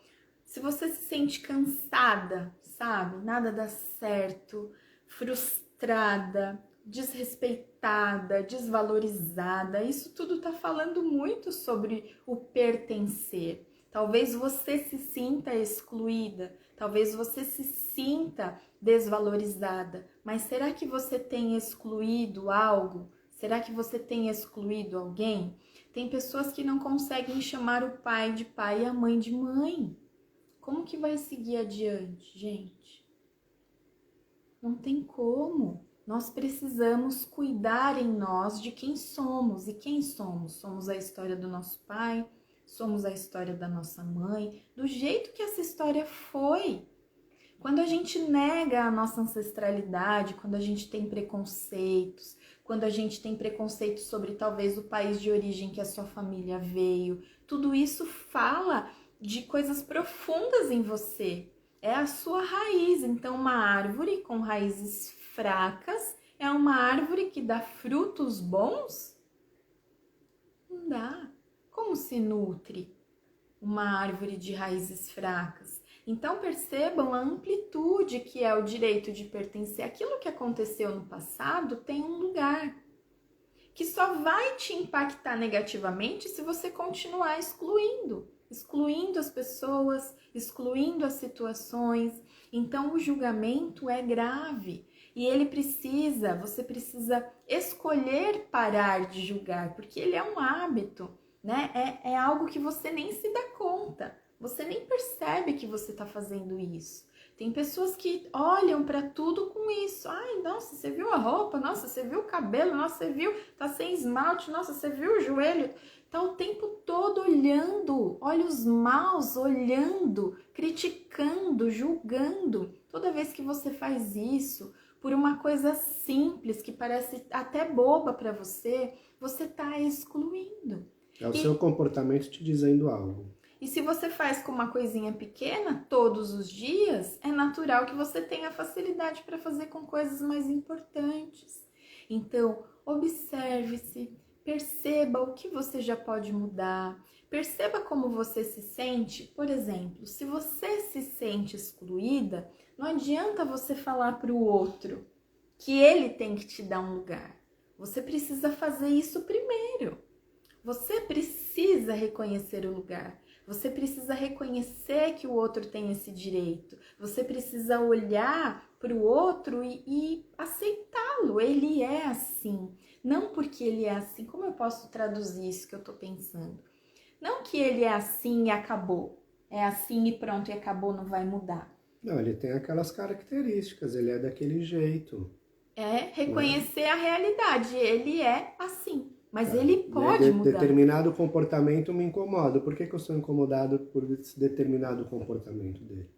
se você se sente cansada, sabe? Nada dá certo, frustrada, desrespeitada, desvalorizada, isso tudo tá falando muito sobre o pertencer. Talvez você se sinta excluída, talvez você se sinta desvalorizada, mas será que você tem excluído algo? Será que você tem excluído alguém? Tem pessoas que não conseguem chamar o pai de pai e a mãe de mãe. Como que vai seguir adiante, gente? Não tem como. Nós precisamos cuidar em nós de quem somos. E quem somos? Somos a história do nosso pai, somos a história da nossa mãe, do jeito que essa história foi. Quando a gente nega a nossa ancestralidade, quando a gente tem preconceitos, quando a gente tem preconceito sobre talvez o país de origem que a sua família veio, tudo isso fala de coisas profundas em você. É a sua raiz. Então, uma árvore com raízes fracas é uma árvore que dá frutos bons? Não dá. Como se nutre uma árvore de raízes fracas? Então percebam a amplitude que é o direito de pertencer. Aquilo que aconteceu no passado tem um lugar, que só vai te impactar negativamente se você continuar excluindo as pessoas, excluindo as situações. Então o julgamento é grave e você precisa escolher parar de julgar, porque ele é um hábito, né? É algo que você nem se dá conta, você nem percebe que você está fazendo isso. Tem pessoas que olham para tudo com isso. Ai, nossa, você viu a roupa? Nossa, você viu o cabelo? Nossa, você viu? Tá sem esmalte? Nossa, você viu o joelho? Tá o tempo todo olhando, olhos maus, olhando, criticando, julgando. Toda vez que você faz isso, por uma coisa simples, que parece até boba para você, você tá excluindo. É o seu comportamento te dizendo algo. E se você faz com uma coisinha pequena todos os dias, é natural que você tenha facilidade para fazer com coisas mais importantes. Então, observe-se, perceba o que você já pode mudar, perceba como você se sente. Por exemplo, se você se sente excluída, não adianta você falar para o outro que ele tem que te dar um lugar. Você precisa fazer isso primeiro. Você precisa reconhecer o lugar. Você precisa reconhecer que o outro tem esse direito. Você precisa olhar para o outro e aceitá-lo. Ele é assim. Não porque ele é assim. Como eu posso traduzir isso que eu estou pensando? Não que ele é assim e acabou. É assim e pronto e acabou, não vai mudar. Não, ele tem aquelas características, ele é daquele jeito. É reconhecer a realidade. Ele é assim. Mas ele pode mudar. Determinado comportamento me incomoda. Por que eu sou incomodado por esse determinado comportamento dele?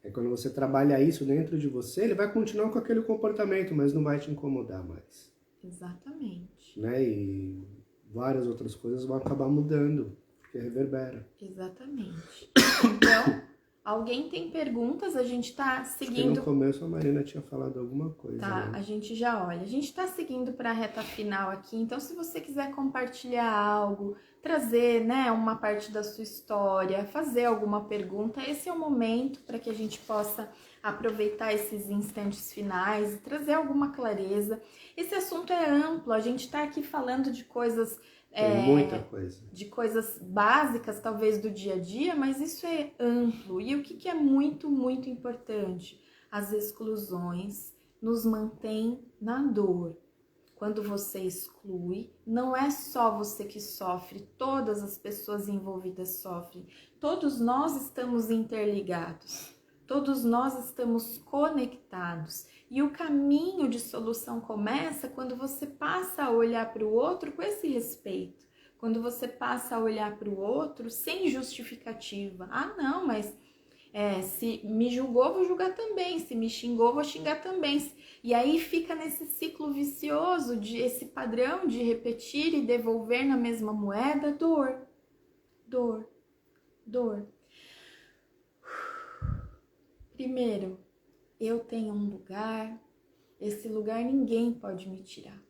É quando você trabalha isso dentro de você, ele vai continuar com aquele comportamento, mas não vai te incomodar mais. Exatamente. Né? E várias outras coisas vão acabar mudando, porque reverbera. Exatamente. Então, alguém tem perguntas? A gente tá seguindo... Acho que no começo a Marina tinha falado alguma coisa. Tá, né? a gente já olha. A gente tá seguindo para a reta final aqui, então se você quiser compartilhar algo, trazer, né, uma parte da sua história, fazer alguma pergunta, esse é o momento para que a gente possa aproveitar esses instantes finais e trazer alguma clareza. Esse assunto é amplo, a gente tá aqui falando de coisas... Tem muita coisa. De coisas básicas, talvez, do dia a dia, mas isso é amplo. E o que é muito, muito importante? As exclusões nos mantêm na dor. Quando você exclui, não é só você que sofre, todas as pessoas envolvidas sofrem. Todos nós estamos interligados, todos nós estamos conectados. E o caminho de solução começa quando você passa a olhar para o outro com esse respeito. Quando você passa a olhar para o outro sem justificativa. Ah, não, mas se me julgou, vou julgar também. Se me xingou, vou xingar também. E aí fica nesse ciclo vicioso, esse padrão de repetir e devolver na mesma moeda dor, dor, dor. Primeiro, eu tenho um lugar, esse lugar ninguém pode me tirar.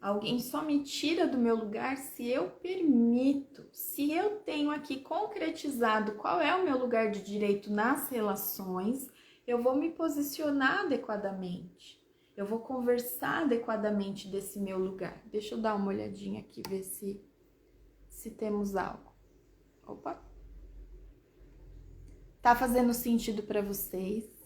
Alguém só me tira do meu lugar se eu permito, se eu tenho aqui concretizado qual é o meu lugar de direito nas relações, eu vou me posicionar adequadamente, eu vou conversar adequadamente desse meu lugar. Deixa eu dar uma olhadinha aqui, ver se temos algo. Opa! Tá fazendo sentido para vocês?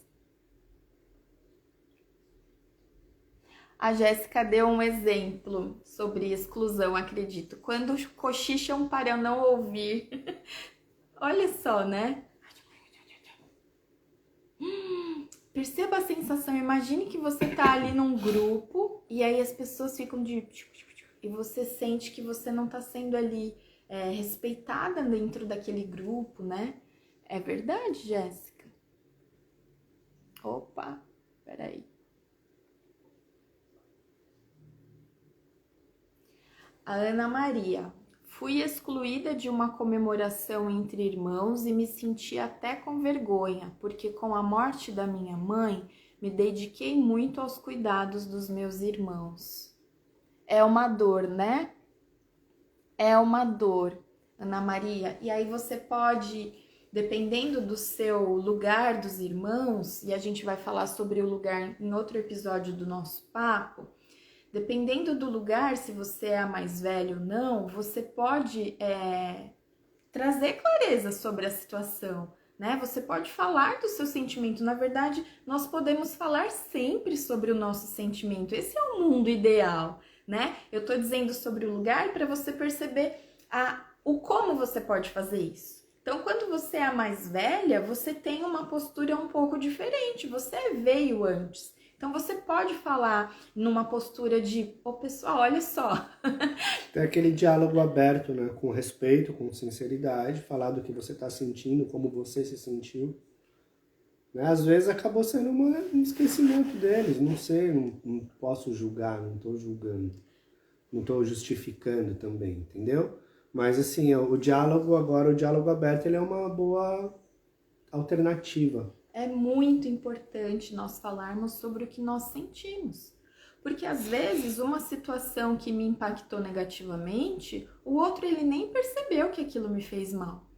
A Jéssica deu um exemplo sobre exclusão, acredito. Quando cochicham para não ouvir. Olha só, né? Perceba a sensação. Imagine que você tá ali num grupo e aí as pessoas ficam de... E você sente que você não tá sendo ali respeitada dentro daquele grupo, né? É verdade, Jéssica? Opa, peraí. A Ana Maria. Fui excluída de uma comemoração entre irmãos e me senti até com vergonha, porque com a morte da minha mãe, me dediquei muito aos cuidados dos meus irmãos. É uma dor, né? É uma dor, Ana Maria. E aí você pode dependendo do seu lugar dos irmãos, e a gente vai falar sobre o lugar em outro episódio do nosso papo, dependendo do lugar, se você é a mais velha ou não, você pode trazer clareza sobre a situação, né? Você pode falar do seu sentimento. Na verdade, nós podemos falar sempre sobre o nosso sentimento. Esse é o mundo ideal, né? Eu tô dizendo sobre o lugar para você perceber o como você pode fazer isso. Então, quando você é a mais velha, você tem uma postura um pouco diferente. Você veio antes. Então, você pode falar numa postura de, ô pessoal, olha só. Tem aquele diálogo aberto, né? Com respeito, com sinceridade, falar do que você está sentindo, como você se sentiu. Né? Às vezes acabou sendo um esquecimento deles, não sei, não posso julgar, não estou julgando. Não estou justificando também, entendeu? Mas assim, o diálogo aberto, ele é uma boa alternativa. É muito importante nós falarmos sobre o que nós sentimos. Porque às vezes uma situação que me impactou negativamente, o outro ele nem percebeu que aquilo me fez mal.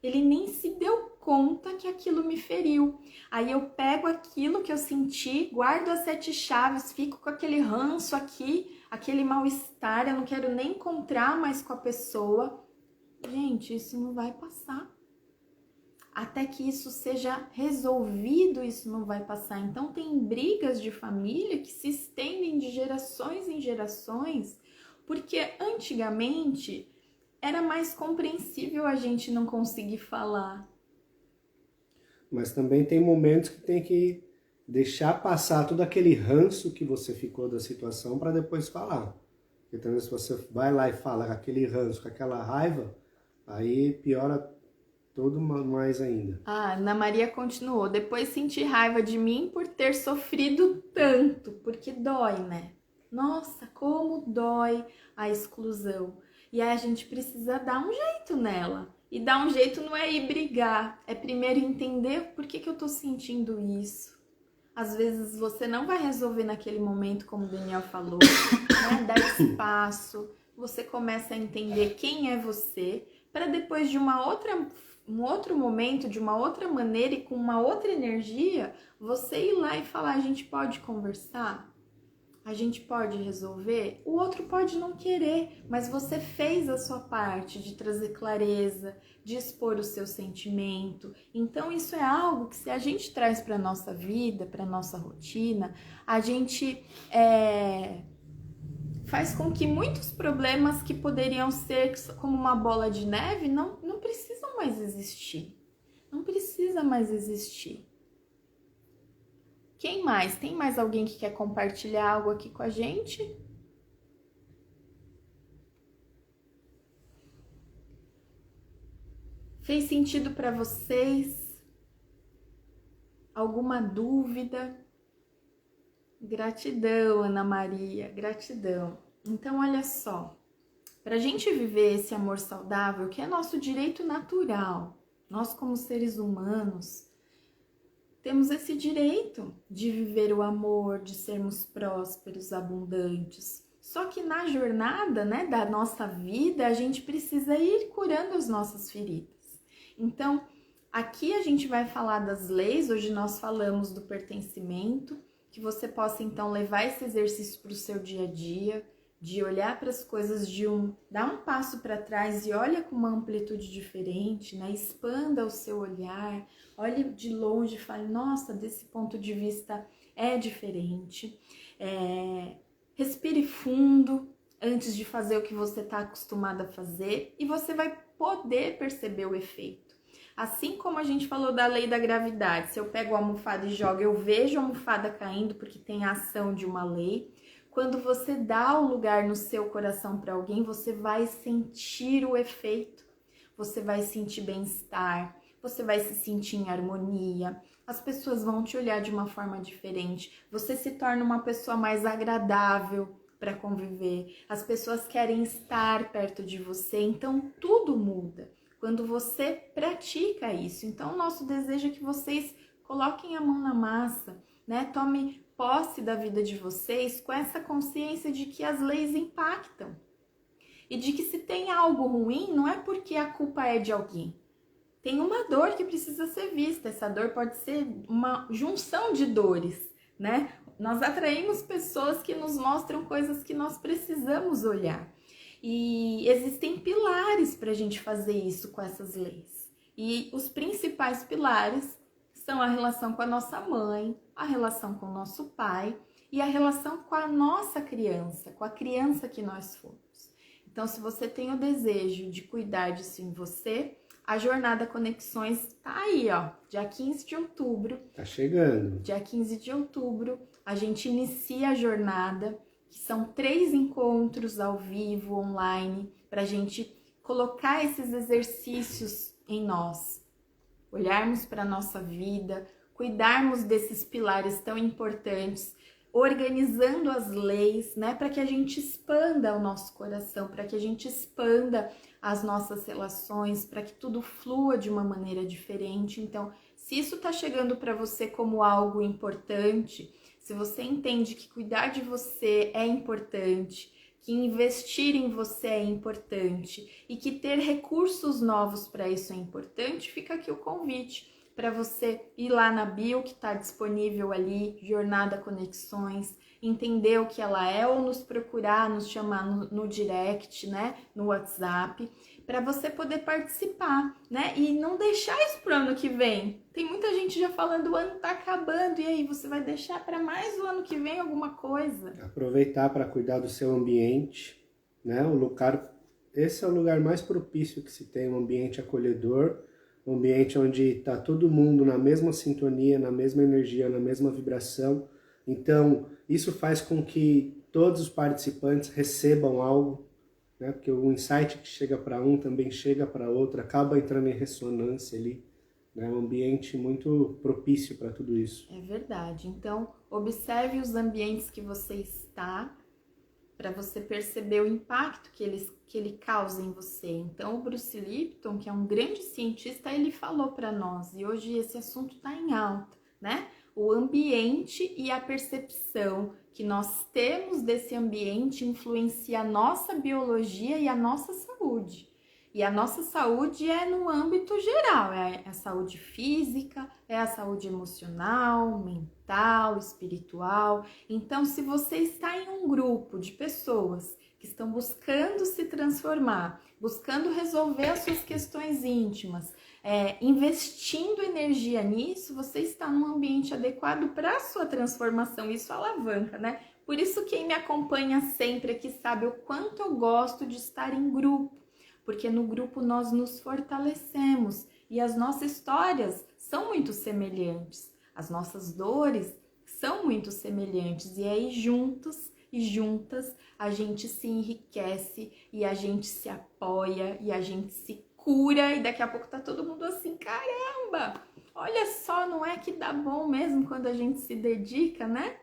Ele nem se deu conta que aquilo me feriu. Aí eu pego aquilo que eu senti, guardo as 7 chaves, fico com aquele ranço aqui, aquele mal-estar, eu não quero nem encontrar mais com a pessoa. Gente, isso não vai passar. Até que isso seja resolvido, isso não vai passar. Então tem brigas de família que se estendem de gerações em gerações, porque antigamente era mais compreensível a gente não conseguir falar. Mas também tem momentos que tem que deixar passar todo aquele ranço que você ficou da situação para depois falar. Porque também se você vai lá e fala com aquele ranço, com aquela raiva, aí piora tudo mais ainda. Ana Maria continuou. Depois senti raiva de mim por ter sofrido tanto, porque dói, né? Nossa, como dói a exclusão. E aí a gente precisa dar um jeito nela. E dar um jeito não é ir brigar, é primeiro entender por que eu tô sentindo isso. Às vezes você não vai resolver naquele momento, como o Daniel falou, né? Dá espaço, você começa a entender quem é você, para depois de um outro momento, de uma outra maneira e com uma outra energia, você ir lá e falar, a gente pode conversar? A gente pode resolver? O outro pode não querer, mas você fez a sua parte de trazer clareza, de expor o seu sentimento. Então isso é algo que se a gente traz para a nossa vida, para a nossa rotina, a gente faz com que muitos problemas que poderiam ser como uma bola de neve não precisam mais existir. Não precisa mais existir. Quem mais? Tem mais alguém que quer compartilhar algo aqui com a gente? Fez sentido para vocês? Alguma dúvida? Gratidão, Ana Maria, gratidão. Então, olha só, para a gente viver esse amor saudável, que é nosso direito natural, nós como seres humanos, temos esse direito de viver o amor, de sermos prósperos, abundantes. Só que na jornada, né, da nossa vida, a gente precisa ir curando as nossas feridas. Então, aqui a gente vai falar das leis, hoje nós falamos do pertencimento, que você possa então levar esse exercício para o seu dia a dia, de olhar para as coisas dar um passo para trás e olha com uma amplitude diferente, né? Expanda o seu olhar, olhe de longe e fale, nossa, desse ponto de vista é diferente. Respire fundo antes de fazer o que você está acostumado a fazer e você vai poder perceber o efeito. Assim como a gente falou da lei da gravidade, se eu pego a almofada e jogo, eu vejo a almofada caindo porque tem a ação de uma lei. Quando você dá o lugar no seu coração para alguém, você vai sentir o efeito, você vai sentir bem-estar, você vai se sentir em harmonia, as pessoas vão te olhar de uma forma diferente, você se torna uma pessoa mais agradável para conviver, as pessoas querem estar perto de você, então tudo muda quando você pratica isso. Então, o nosso desejo é que vocês coloquem a mão na massa, né? Tome posse da vida de vocês com essa consciência de que as leis impactam e de que se tem algo ruim, não é porque a culpa é de alguém, tem uma dor que precisa ser vista. Essa dor pode ser uma junção de dores, né? Nós atraímos pessoas que nos mostram coisas que nós precisamos olhar. E existem pilares para a gente fazer isso com essas leis. E os principais pilares são a relação com a nossa mãe, a relação com o nosso pai e a relação com a nossa criança, com a criança que nós fomos. Então, se você tem o desejo de cuidar disso em você, a Jornada Conexões tá aí, ó, dia 15 de outubro. Tá chegando. Dia 15 de outubro, a gente inicia a jornada, que são 3 encontros ao vivo, online, para a gente colocar esses exercícios em nós, olharmos para a nossa vida, cuidarmos desses pilares tão importantes, organizando as leis, né, para que a gente expanda o nosso coração, para que a gente expanda as nossas relações, para que tudo flua de uma maneira diferente. Então, se isso está chegando para você como algo importante, se você entende que cuidar de você é importante, que investir em você é importante e que ter recursos novos para isso é importante, fica aqui o convite para você ir lá na bio que está disponível ali, Jornada Conexões, entender o que ela é ou nos procurar, nos chamar no direct, né, no WhatsApp, para você poder participar, né, e não deixar isso para o ano que vem. Tem muita gente já falando o ano está acabando, e aí você vai deixar para mais o ano que vem alguma coisa? Aproveitar para cuidar do seu ambiente, né, esse é o lugar mais propício que se tem, um ambiente acolhedor, um ambiente onde está todo mundo na mesma sintonia, na mesma energia, na mesma vibração. Então, isso faz com que todos os participantes recebam algo, né? Porque o insight que chega para um também chega para outro, acaba entrando em ressonância ali. É um ambiente muito propício para tudo isso. É verdade. Então, observe os ambientes que você está, para você perceber o impacto que ele causa em você. Então, o Bruce Lipton, que é um grande cientista, ele falou para nós, e hoje esse assunto está em alta, né? O ambiente e a percepção que nós temos desse ambiente influencia a nossa biologia e a nossa saúde. E a nossa saúde é no âmbito geral, é a saúde física, é a saúde emocional, mental, espiritual. Então, se você está em um grupo de pessoas que estão buscando se transformar, buscando resolver as suas questões íntimas, investindo energia nisso, você está num ambiente adequado para a sua transformação. Isso alavanca, né? Por isso, quem me acompanha sempre aqui sabe o quanto eu gosto de estar em grupo. Porque no grupo nós nos fortalecemos e as nossas histórias são muito semelhantes, as nossas dores são muito semelhantes, e aí juntos e juntas a gente se enriquece e a gente se apoia e a gente se cura, e daqui a pouco tá todo mundo assim, caramba, olha só, não é que dá bom mesmo quando a gente se dedica, né?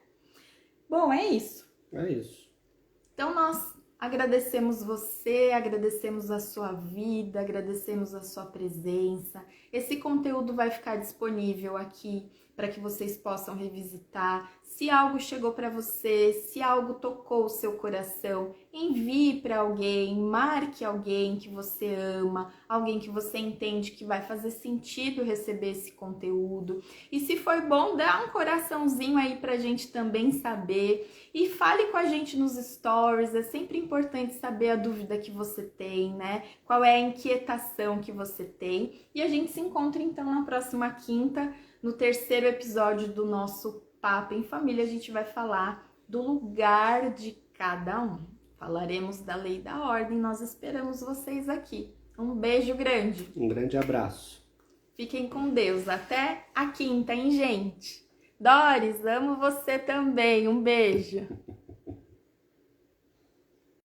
Bom, é isso. É isso. Então nós agradecemos você, agradecemos a sua vida, agradecemos a sua presença. Esse conteúdo vai ficar disponível aqui para que vocês possam revisitar. Se algo chegou para você, se algo tocou o seu coração, envie para alguém, marque alguém que você ama, alguém que você entende que vai fazer sentido receber esse conteúdo. E se foi bom, dá um coraçãozinho aí para a gente também saber. E fale com a gente nos stories, é sempre importante saber a dúvida que você tem, né? Qual é a inquietação que você tem. E a gente se encontra então na próxima quinta, no 3º episódio do nosso Papo em Família. A gente vai falar do lugar de cada um. Falaremos da lei da ordem, nós esperamos vocês aqui. Um beijo grande. Um grande abraço. Fiquem com Deus. Até a quinta, hein, gente? Doris, amo você também. Um beijo.